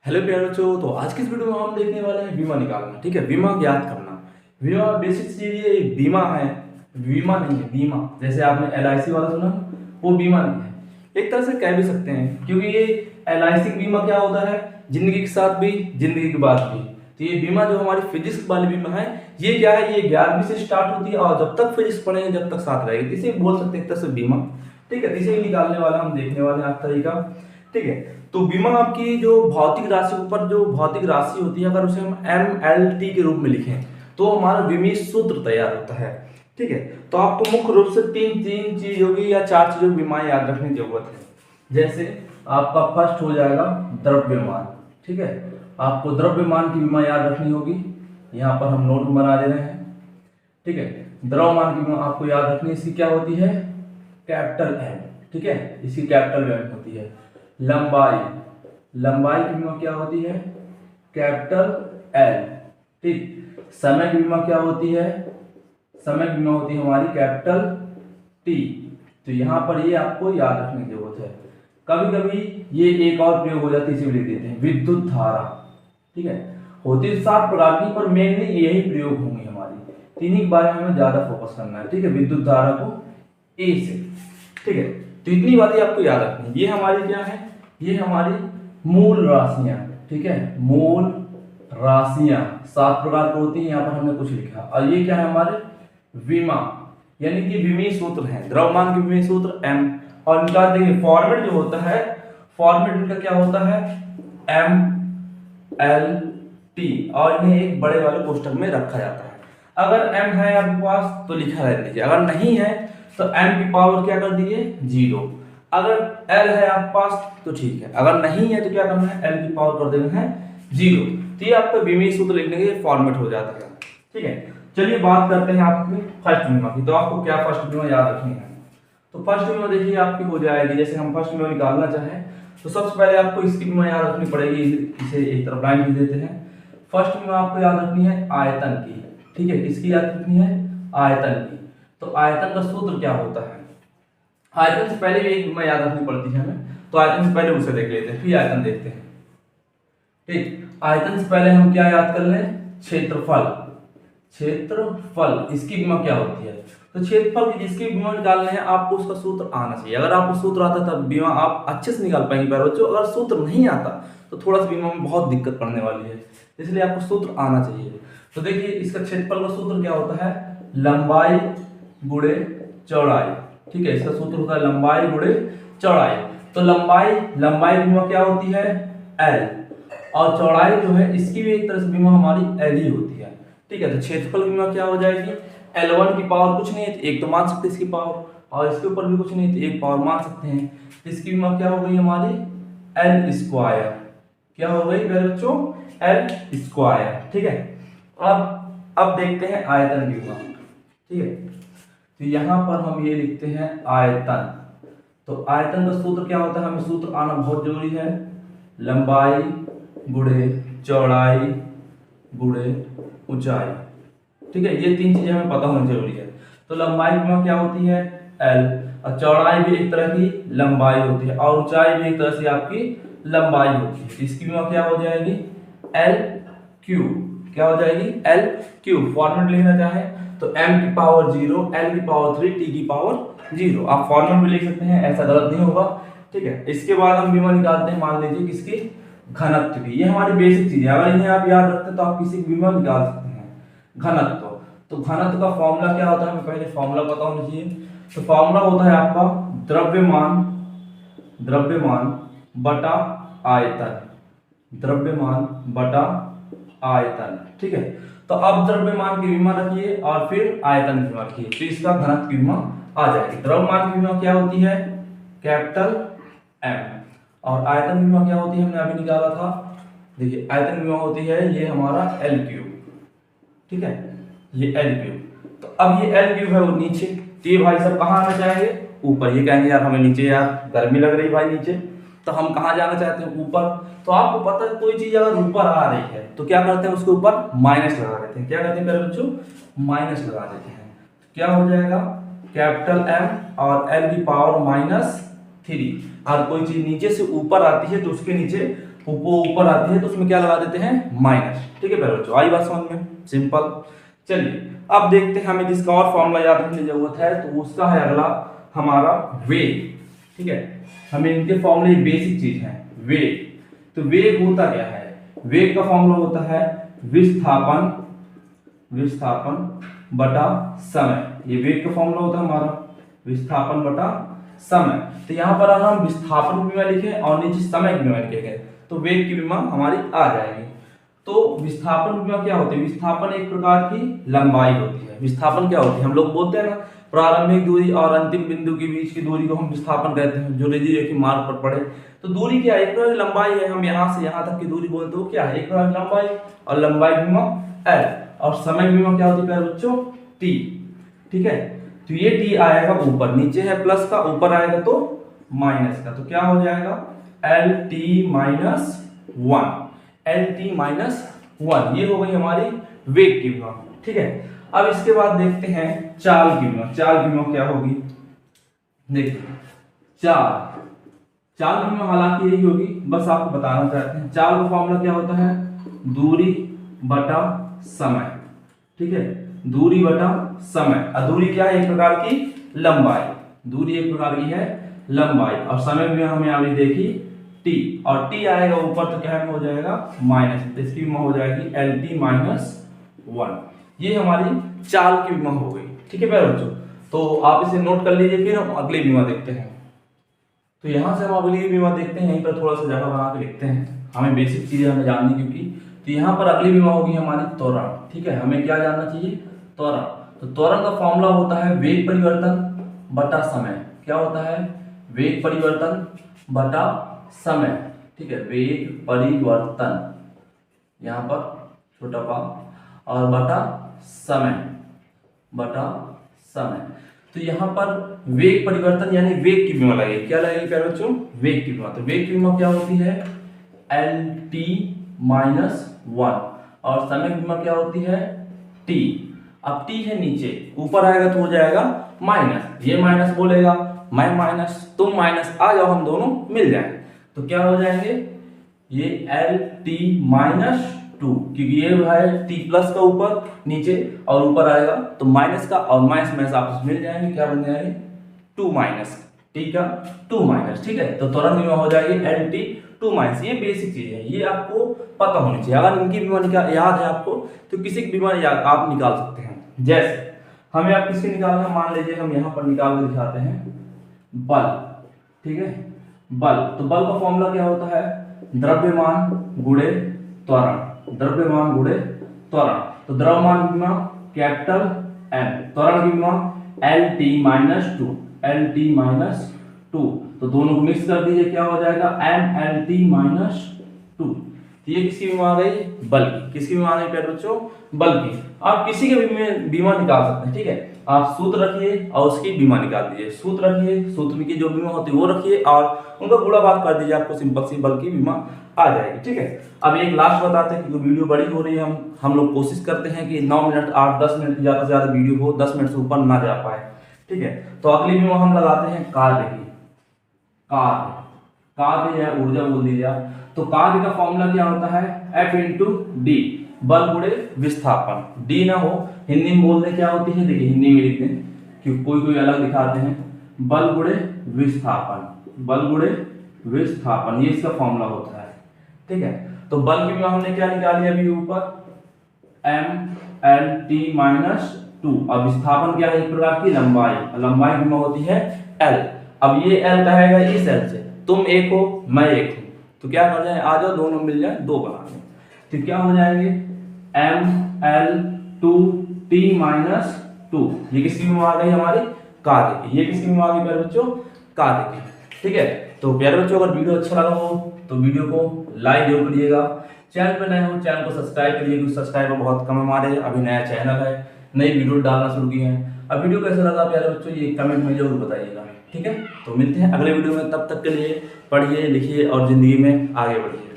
Hello प्यारे बच्चों। तो आज की इस वीडियो में हम देखने वाले हैं बीमा निकालना। ठीक है, बीमा ज्ञात करना। बीमा बेसिक चीज ये बीमा है, बीमा नहीं है। बीमा जैसे आपने LIC वाला सुना, वो बीमा नहीं है। एक तरह से कह भी सकते हैं, क्योंकि ये LIC बीमा क्या होता है, जिंदगी के साथ भी जिंदगी के बाद भी। तो ये बीमा जो हमारी फिजिक्स वाली बीमा है, ये क्या है, ये 11वीं से स्टार्ट होती है और जब तक फिजिक्स पढ़ेंगे जब तक साथ रहेगी, इसे बोल सकते हैं एक तरह से बीमा। ठीक है, इसे ही निकालने वाला हम देखने वाले हैं आज तरीका। ठीक है, तो बीमा आपकी जो भौतिक राशि के ऊपर जो भौतिक राशि होती है, अगर उसे हम MLT के रूप में लिखें तो हमारा बीमी सूत्र तैयार होता है। ठीक है, तो आपको मुख्य रूप से तीन तीन चीज होगी या चार चीजों की बीमा याद रखने की जरूरत है। जैसे आपका फर्स्ट हो जाएगा द्रव्यमान। ठीक है, आपको द्रव्यमान की बीमा याद रखनी होगी, यहाँ पर हम नोट बना दे रहे हैं। ठीक है, द्रव्यमान की बीमा आपको याद रखनी, इसकी क्या होती है, कैपिटल M। ठीक है, इसकी कैपिटल M होती है। लंबाई, लंबाई की बीमा क्या होती है, कैपिटल L। ठीक, समय की बीमा क्या होती है, समय की बीमा होती है हमारी कैपिटल T। तो यहाँ पर ये आपको याद रखने की जरूरत है। कभी कभी ये एक और प्रयोग हो जाती है, इसे भी लिख देते हैं विद्युत धारा। ठीक है, होती 7 प्रकार की, पर मेनली यही प्रयोग होंगी हमारी, तीनों के बारे में हमें ज्यादा फोकस करना है। ठीक है, विद्युत धारा को A से। ठीक है, तो इतनी बातें आपको याद रखनी है। ये हमारी क्या है, ये हमारी मूल राशियां। ठीक है, मूल राशियां 7 प्रकार की होती है, यहाँ पर हमने कुछ लिखा। और ये क्या है, हमारे बीमा, यानी कि बीमी सूत्र है, द्रव्यमान के बीमी सूत्र M। और इनका देखिए फॉर्मेट जो होता है, फॉर्मेट इनका क्या होता है, MLT, और इन्हें एक बड़े वाले कोष्टक में रखा जाता है। अगर M है आपके पास तो लिखा रह दीजिए, अगर नहीं है तो M की पावर क्या कर दीजिए, 0। अगर L है आपके पास तो ठीक है, अगर नहीं है तो क्या करना है, L की पावर कर देना है 0। तो ये आपका बीमी सूत्र लिखने के फॉर्मेट हो जाता है। ठीक है, चलिए बात करते हैं आपकी फर्स्ट बीमा की। तो आपको क्या फर्स्ट बीमा याद रखनी है, तो फर्स्ट बीमा देखिए आपकी हो जाएगी, जैसे हम फर्स्ट बीमा निकालना चाहें तो सबसे पहले आपको इसकी बीमा याद रखनी पड़ेगी। इसे एक तरफ लाइन खींच देते हैं। फर्स्ट बीमा आपको याद रखनी है आयतन की। ठीक है, किसकी याद रखनी है, आयतन की। तो आयतन का सूत्र क्या होता है, आयतन से पहले भी एक बीमा याद रखनी पड़ती है हमें, तो आयतन से पहले उसे देख लेते हैं, फिर आयतन देखते हैं। ठीक, आयतन से पहले हम क्या याद कर लें, क्षेत्रफल। क्षेत्रफल, इसकी बीमा क्या होती है, तो क्षेत्रफल की जिसकी बीमा निकालने हैं आपको उसका सूत्र आना चाहिए। अगर आपको सूत्र आता तब बीमा आप अच्छे से निकाल पाएंगे प्यारे बच्चों। अगर सूत्र नहीं आता तो थोड़ा सा बीमा में बहुत दिक्कत पड़ने वाली है, इसलिए आपको सूत्र आना चाहिए। तो देखिए इसका क्षेत्रफल का सूत्र क्या होता है, लंबाई गुणे चौड़ाई। ठीक है, इसका सूत्र होता है लंबाई गुणे चौड़ाई। तो लंबाई, लंबाई बीमा क्या होती है, L, और चौड़ाई जो है इसकी भी एक तरह से बीमा हमारी L ही होती है। ठीक है, तो क्षेत्रफल की बीमा क्या हो जाएगी, L1 की पावर कुछ नहीं है तो एक तो मान सकते हैं इसकी पावर, और इसके ऊपर भी कुछ नहीं तो एक पावर मान सकते हैं। तो इसकी बीमा क्या हो गई हमारी, L स्क्वायर। क्या हो गई मेरे बच्चों, L स्क्वायर। ठीक है, अब देखते हैं आयतन की बीमा। ठीक है, तो यहाँ पर हम ये लिखते हैं आयतन। तो आयतन का सूत्र क्या होता है, हमें सूत्र आना बहुत जरूरी है, लंबाई गुणे चौड़ाई गुणे ऊंचाई। ठीक है, ये तीन चीजें हमें पता होनी जरूरी है। तो लंबाई बीमा क्या होती है, L, और चौड़ाई भी एक तरह की लंबाई होती है, और ऊंचाई भी एक तरह से आपकी लंबाई होती है। इसकी बीमा क्या हो जाएगी, LQ। क्या हो जाएगी, LQ। फॉर्मेट लिखना चाहे तो M की पावर 0, L की पावर 3, T की पावर 0। आप फॉर्मेट भी लिख सकते हैं, ऐसा गलत नहीं होगा। ठीक है, इसके बाद हम बीमा निकालते हैं, मान लीजिए किसकी, घनत्व की। ये हमारी बेसिक चीज है, अगर इन्हें आप याद रखते हैं तो आप किसी की बीमा निकाल सकते हैं। घनत्व, तो घनत्व का फॉर्मूला क्या होता है, हमें पहले फॉर्मूला पता होना चाहिए। तो फॉर्मूला होता है आपका द्रव्यमान, द्रव्यमान बटा आयतन, द्रव्यमान बटा आयतन। ठीक है, तो अब द्रव्यमान की बीमा रखिए और फिर आयतन की बीमा रखिए, तो इसका घनत्व की बीमा आ जाएगी। द्रव्यमान की बीमा क्या होती है, कैपिटल M, और आयतन की बीमा क्या होती है, हमने अभी निकाला था। देखिए आयतन की बीमा होती है ये हमारा LQ। ठीक है, ये LQ। तो अब ये LQ है वो नीचे, तो ये भाई सब कहाँ आना चाहेंगे, ऊपर। ये कहेंगे यार हमें नीचे, यार गर्मी लग रही भाई नीचे, तो हम कहाँ जाना चाहते हैं, ऊपर। तो आपको पता है कोई चीज अगर ऊपर आ रही है तो क्या करते हैं, उसके ऊपर माइनस लगा देते हैं। क्या करते हैं मेरे बच्चों, माइनस लगा देते हैं। क्या हो जाएगा, कैपिटल M और L की पावर -3। और कोई चीज नीचे से ऊपर आती है तो उसके नीचे वो ऊपर आती है तो उसमें क्या लगा देते हैं माइनस। ठीक है प्यारे बच्चों, आई बात समझ में, सिंपल। चलिए अब देखते हैं हमें जिसका और फॉर्मूला याद रखने की जरूरत है तो उसका है अगला हमारा वेग। ठीक है, हमें इनके फॉर्मूले बेसिक चीज है वेग। तो वेग होता क्या है, वेग का फॉर्मूला होता है विस्थापन बटा समय। ये वेग का फॉर्मूला होता है हमारा विस्थापन बटा समय। तो यहाँ पर अगर हम विस्थापन की विमा लिखे और नीचे समय की विमा लिखेंगे तो वेग की विमा हमारी आ जाएगी। तो विस्थापन की विमा क्या होती है, विस्थापन एक प्रकार की लंबाई होती है। विस्थापन क्या होती है, हम लोग बोलते हैं ना प्रारंभिक दूरी और अंतिम बिंदु के बीच की दूरी को हम विस्थापन कहते हैं, जो रेखी रेखी मार्ग पर पड़े। तो दूरी क्या है, एक प्रकार की लंबाई है। हम यहाँ से यहाँ तक की दूरी बोलते हो क्या है, एक प्रकार की लंबाई, और लंबाई की विमा एल, और समय की विमा क्या होती है बच्चों टी। ठीक है, तो ये टी आएगा ऊपर, नीचे है प्लस का, ऊपर आएगा तो माइनस का। तो क्या हो जाएगा L T minus one, L T minus one. ये हो गई हमारी वेग की विमा। ठीक है, अब इसके बाद देखते हैं चाल की विमा। चाल की विमा क्या होगी, देखिए चाल की विमा हालांकि यही होगी, बस आपको बताना चाहते हैं। चाल का फॉर्मूला क्या होता है, दूरी बटा समय। ठीक है, दूरी बटा समय। और दूरी क्या है, एक प्रकार की लंबाई। दूरी एक प्रकार की है लंबाई, और समय में हमें अभी देखी टी, और टी आएगा ऊपर तो क्या हो जाएगा माइनस, इसकी विमा हो जाएगी एल टी माइनस वन। ये हमारी चाल की विमा हो गई। ठीक है प्यारे बच्चों, तो आप इसे नोट कर लीजिए। फिर हम अगली विमा देखते हैं। तो यहाँ से हम अगली विमा देखते हैं, यहीं पर थोड़ा सा जगह बना के लिखते हैं, हमें बेसिक चीजें हमें जाननी क्योंकि। तो यहाँ पर अगली विमा होगी हमारी त्वरण। ठीक है, हमें क्या जानना चाहिए, त्वरण। तो त्वरण का फॉर्मूला होता है वेग परिवर्तन बटा समय। क्या होता है, वेग परिवर्तन बटा समय। ठीक है, वेग परिवर्तन यहाँ पर छोटा पा, और बटा समय, तो यहाँ पर वेग परिवर्तन यानी वेग की विमा लगेगी। क्या लगेगी प्यारे बच्चों, वेग की विमा। तो वेग की विमा क्या होती है एल टी माइनस वन, और समय की विमा क्या होती है टी। अब टी है नीचे, ऊपर आएगा तो हो जाएगा माइनस, ये माइनस बोलेगा, मैं माइनस तुम माइनस, आ जाओ हम दोनों मिल जाएंगे। तो क्या हो जाएंगे ये एल टी माइनस टू, क्योंकि ये है टी प्लस का ऊपर नीचे, और ऊपर आएगा तो माइनस का, और माइनस में आपस मिल जाएंगे, क्या बन जाएंगे टू माइनस, टी का टू माइनस। ठीक है, तो तुरंत बीमा हो जाएगी एल टी टू माइनस। ये बेसिक चीज है, ये आपको पता होनी चाहिए। अगर इनकी बीमा याद है आपको तो किसी की बीमा आप निकाल सकते हैं। जैसे हमें आप किसके निकालना, मान लीजिए हम यहाँ पर निकाल के दिखाते हैं बल। ठीक है, बल, तो बल का फॉर्मूला क्या होता है, द्रव्यमान गुणे त्वरण, द्रव्यमान गुणे त्वरण। तो द्रव्यमान की विमा कैपिटल एम, त्वरण की विमा L T minus two, L T minus two. तो दोनों को मिक्स कर दीजिए, क्या हो जाएगा M L T minus two. तो ये किसकी बीमा आ गई, बल की। किसकी बीमा आ गई प्यारे बच्चों, बल की। आप किसी के भी बीमा निकाल सकते हैं। ठीक है, आप सूत्र रखिए और उसकी बीमा निकाल दीजिए, सूत्र रखिए, सूत्र की जो बीमा होती है वो रखिए, और उनका गुणा भाग कर दीजिए, आपको सिंपल सी बल की बीमा आ जाएगी। ठीक है, अब एक लास्ट बताते हैं क्योंकि वीडियो बड़ी हो रही है। हम लोग कोशिश करते हैं कि 9 मिनट 8-10 मिनट की ज्यादा से ज्यादा वीडियो हो, 10 मिनट से ऊपर ना जा पाए। ठीक है, तो अगली बीमा हम लगाते हैं कार्य की। कार्य या ऊर्जा बोल दीजिए आप। तो कार्य का फॉर्मूला क्या होता है F इंटू डी, बल गुणे विस्थापन। डी ना हो, हिंदी में बोलते क्या होती है, देखिए हिंदी में लिखते हैं क्योंकि कोई अलग दिखाते हैं, बल गुणे विस्थापन, बल गुणे विस्थापन, ये इसका फॉर्मूला होता है। ठीक है, तो बल की विमा हमने क्या निकाली अभी ऊपर M L T minus two, और विस्थापन क्या है, एक प्रकार की लंबाई, लंबाई की विमा होती है एल। अब ये एल कहेगा इस एल से, तुम एक हो मैं एक हूं, तो क्या कर जाए, आ जाओ दोनों मिल जाए, दो बना लें। तो क्या हो जाएंगे M L two T minus two. ये किसकी बीमा आ गई हमारी, कार्य की। ये किसकी बीमा आ गई प्यारे बच्चों, कार्य की। ठीक है, तो प्यारे बच्चों अगर वीडियो अच्छा लगा हो तो वीडियो को लाइक जरूर करिएगा। चैनल पर नए हो चैनल को सब्सक्राइब करिए, क्योंकि सब्सक्राइबर बहुत कम हमारे, अभी नया चैनल है, नई वीडियो डालना शुरू की है। अब वीडियो कैसा लगा प्यारे बच्चों ये कमेंट में जरूर बताइएगा। ठीक है, तो मिलते हैं अगले वीडियो में, तब तक के लिए पढ़िए लिखिए और जिंदगी में आगे बढ़िए।